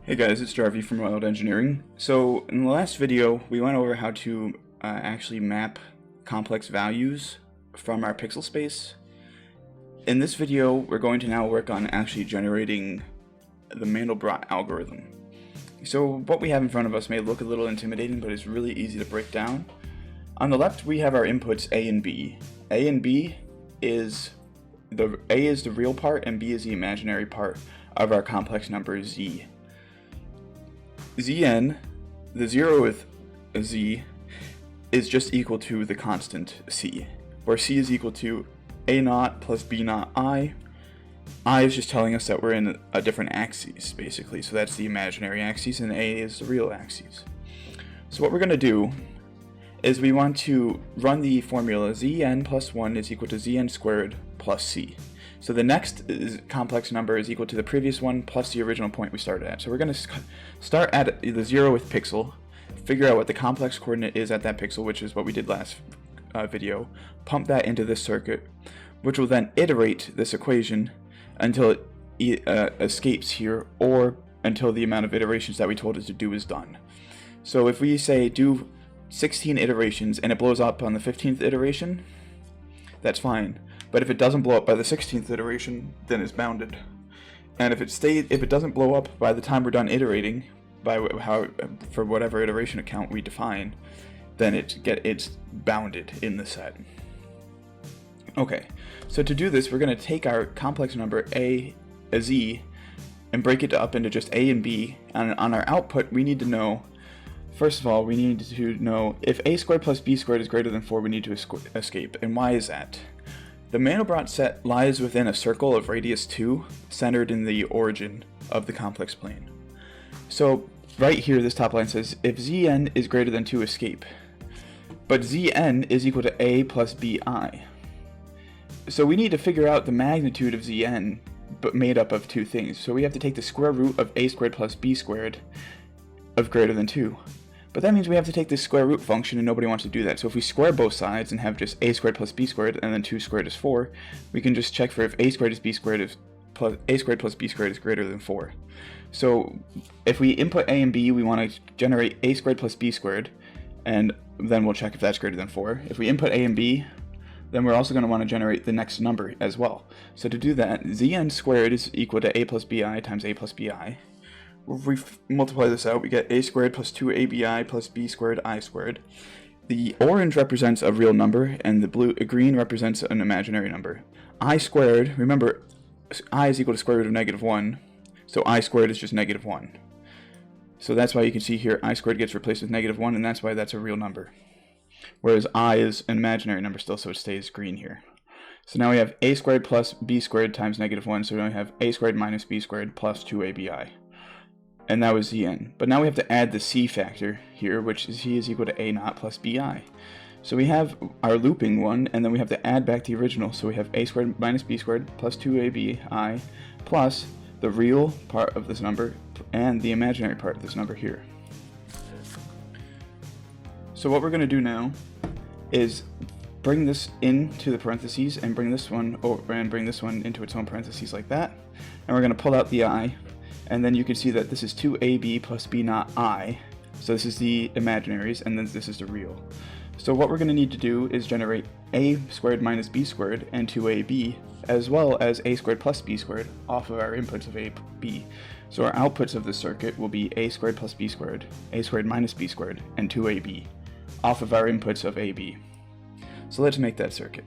Hey guys, it's Jarvie from Wild Engineering. So in the last video we went over how to actually map complex values from our pixel space. In this video we're going to now work on actually generating the Mandelbrot algorithm. So what we have in front of us may look a little intimidating, but it's really easy to break down. On the left we have our inputs A and B. A and B is A is the real part and B is the imaginary part of our complex number Z. Zn, the zeroth z, is just equal to the constant c, where c is equal to a naught plus b naught I. I is just telling us that we're in a different axis, basically, so that's the imaginary axis, and a is the real axis. So what we're going to do is we want to run the formula zn plus 1 is equal to zn squared plus c. So the next complex number is equal to the previous one plus the original point we started at. So we're going to start at the 0th pixel, figure out what the complex coordinate is at that pixel, which is what we did last video, pump that into this circuit, which will then iterate this equation until it escapes here, or until the amount of iterations that we told it to do is done. So if we say do 16 iterations and it blows up on the 15th iteration, that's fine. But if it doesn't blow up by the 16th iteration, then it's bounded. And if it doesn't blow up by the time we're done iterating, for whatever iteration account we define, then it's bounded in the set. Okay, so to do this, we're going to take our complex number Z and break it up into just A and B. And on our output, we need to know, first of all, we need to know if a squared plus b squared is greater than 4, we need to escape. And why is that? The Mandelbrot set lies within a circle of radius 2, centered in the origin of the complex plane. So right here, this top line says, if Zn is greater than 2, escape. But Zn is equal to a plus bi. So we need to figure out the magnitude of Zn, but made up of two things. So we have to take the square root of a squared plus b squared of greater than 2. But that means we have to take this square root function, and nobody wants to do that. So if we square both sides and have just a squared plus b squared, and then 2 squared is 4, we can just check for if a squared plus b squared is greater than 4. So if we input a and b, we want to generate a squared plus b squared, and then we'll check if that's greater than 4. If we input a and b, then we're also going to want to generate the next number as well. So to do that, zn squared is equal to a plus bi times a plus bi. If we multiply this out, we get a squared plus 2abi plus b squared I squared. The orange represents a real number, and the green represents an imaginary number. I squared, remember, I is equal to square root of -1, so I squared is just -1. So that's why you can see here I squared gets replaced with -1, and that's why that's a real number. Whereas I is an imaginary number still, so it stays green here. So now we have a squared plus b squared times -1, so we only have a squared minus b squared plus 2abi. And that was Zn. But now we have to add the c factor here, which is c is equal to a naught plus bi. So we have our looping one, and then we have to add back the original. So we have a squared minus b squared plus 2abi plus the real part of this number and the imaginary part of this number here. So what we're going to do now is bring this into the parentheses and bring this one over and bring this one into its own parentheses like that. And we're going to pull out the I. And then you can see that this is 2ab plus b naught I. So this is the imaginaries, and then this is the real. So what we're going to need to do is generate a squared minus b squared and 2ab, as well as a squared plus b squared off of our inputs of a, b. So our outputs of this circuit will be a squared plus b squared, a squared minus b squared, and 2ab, off of our inputs of ab. So let's make that circuit.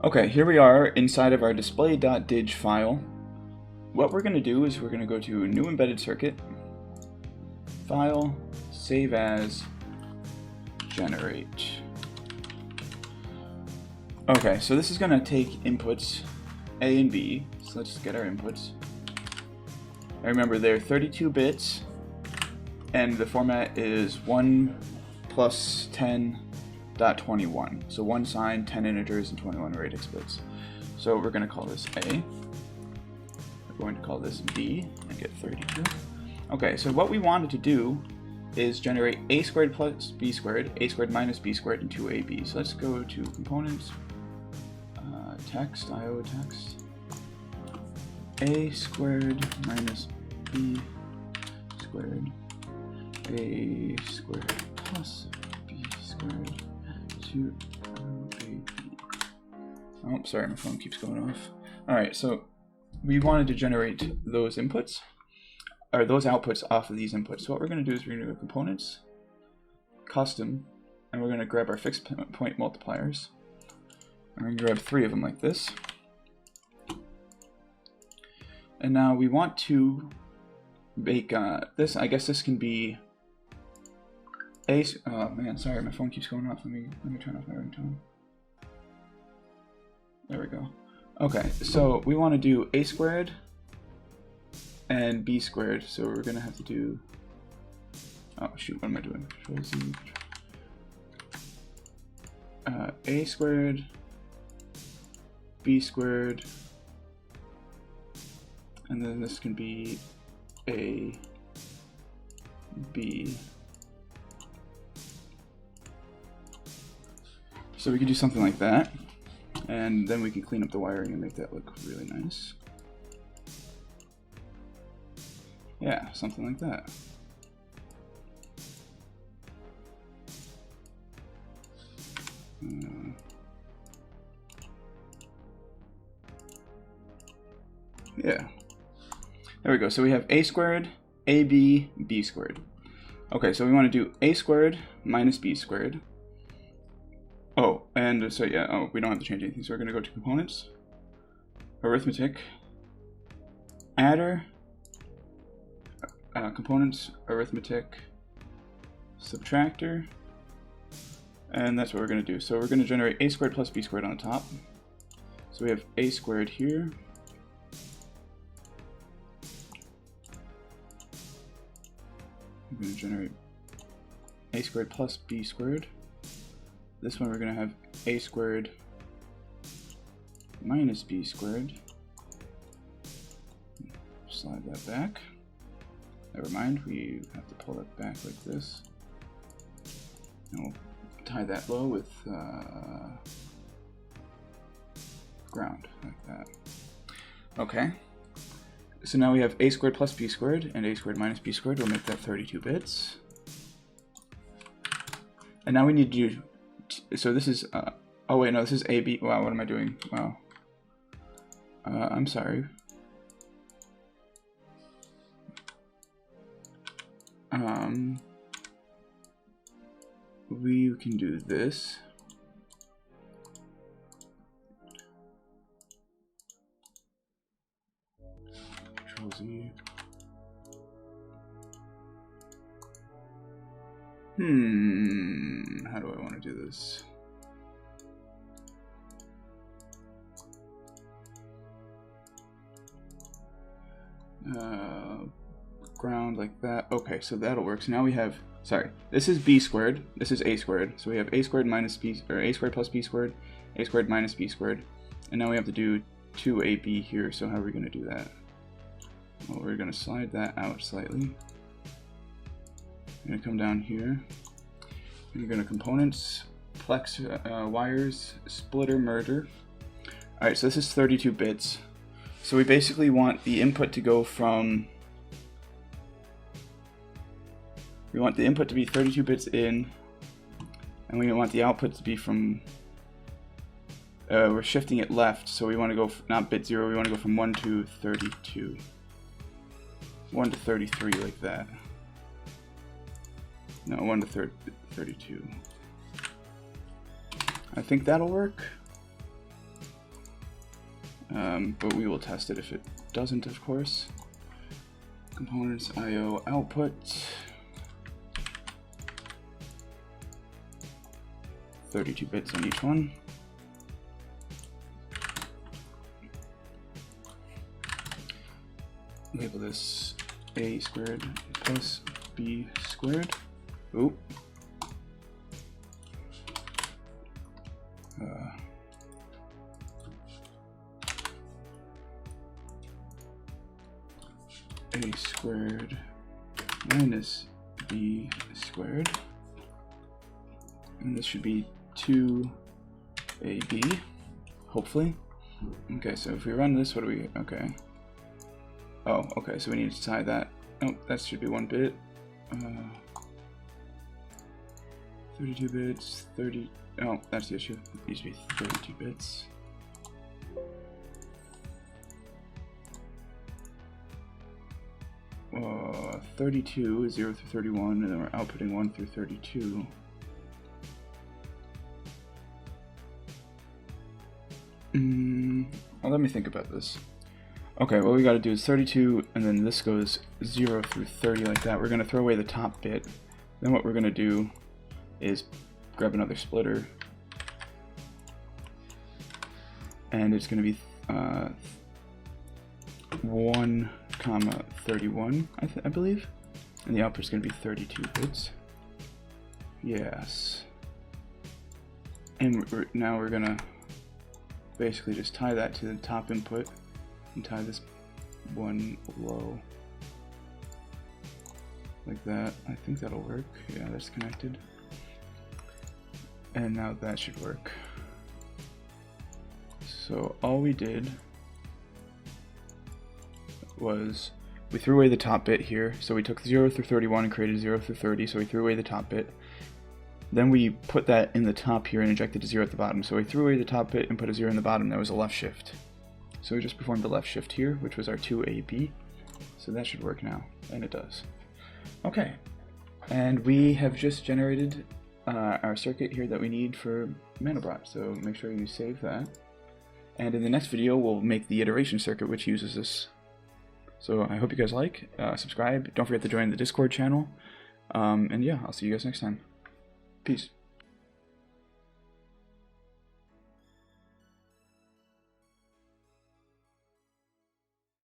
Okay, here we are inside of our display.dig file. What we're going to do is we're going to go to New Embedded Circuit, File, Save As, Generate. Okay, so this is going to take inputs A and B, so let's get our inputs. I remember they're 32 bits, and the format is 1 plus 10.21. So 1 sign, 10 integers, and 21 radix bits. So we're going to call this A. We're going to call this B and get 32. Okay, so what we wanted to do is generate a squared plus b squared, a squared minus b squared, and 2ab. So let's go to components, text, IO text, a squared minus b squared a squared plus b squared to ab. Oh, sorry, my phone keeps going off. All right, so we wanted to generate those inputs, or those outputs off of these inputs. So what we're going to do is we're going to go components, custom, and we're going to grab our fixed point multipliers. I'm going to grab 3 of them like this. And now we want to make this, I guess this can be a, oh man, sorry, my phone keeps going off. Let me turn off my ringtone. There we go. Okay, so we want to do a squared and b squared, so we're going to have to do, oh shoot, what am I doing? Control Z. A squared, b squared, and then this can be a, b. So we can do something like that, and then we can clean up the wiring and make that look really nice. Yeah, something like that. Yeah. There we go. So we have a squared, ab, b squared. Okay, so we want to do a squared minus b squared. Oh, and so yeah, oh, we don't have to change anything. So we're going to go to components, arithmetic, adder, components, arithmetic, subtractor, and that's what we're going to do. So we're going to generate a squared plus b squared on the top. So we have a squared here. We're going to generate a squared plus b squared. This one we're going to have a squared minus b squared. Slide that back. Never mind, we have to pull it back like this. And we'll tie that low with ground, like that. Okay. So now we have a squared plus b squared, and a squared minus b squared will make that 32 bits. And now we need to do, so this is, oh wait, no, this is AB, wow, what am I doing? Wow. I'm sorry. We can do this. Control Z. How do I want to do this? Ground like that. Okay, so that'll work. So now we have, sorry, this is b squared, this is a squared. So we have a squared minus b, or a squared plus b squared, a squared minus b squared. And now we have to do 2ab here. So how are we going to do that? Well, we're going to slide that out slightly. We're going to come down here. We're going to components, plex, wires, splitter, merger. Alright, so this is 32 bits. So we basically want the input to go from, we want the input to be 32 bits in, and we want the output to be from, we're shifting it left, so we want to go, not bit 0, we want to go from 1 to 32. 1 to 33, like that. No, 1 to 32. I think that'll work. But we will test it if it doesn't, of course. Components, IO, output. 32 bits on each one. Label this a squared plus b squared. Oop. A squared minus b squared. And this should be 2ab, hopefully. Okay, so if we run this, what do we, okay. Oh, okay, so we need to tie that Oh, that should be 1 bit. 32 bits, 30. Oh, that's the issue. It needs to be 32 bits. Uh, 32 is 0 through 31, and then we're outputting 1 through 32. Well, let me think about this. Okay, what we gotta do is 32, and then this goes 0 through 30 like that. We're gonna throw away the top bit. Then what we're gonna do is grab another splitter, and it's gonna be 1, 31, I believe, and the output's gonna be 32 bits. Yes. And now we're gonna basically just tie that to the top input and tie this one low like that. I think that'll work. Yeah, that's connected. And now that should work. So all we did was we threw away the top bit here. So we took 0 through 31 and created 0 through 30. So we threw away the top bit. Then we put that in the top here and injected a 0 at the bottom. So we threw away the top bit and put a 0 in the bottom. That was a left shift. So we just performed the left shift here, which was our 2AB. So that should work now, and it does. Okay, and we have just generated our circuit here that we need for Mandelbrot. So make sure you save that. And in the next video, we'll make the iteration circuit, which uses this. So I hope you guys like. Subscribe. Don't forget to join the Discord channel. And yeah, I'll see you guys next time. Peace.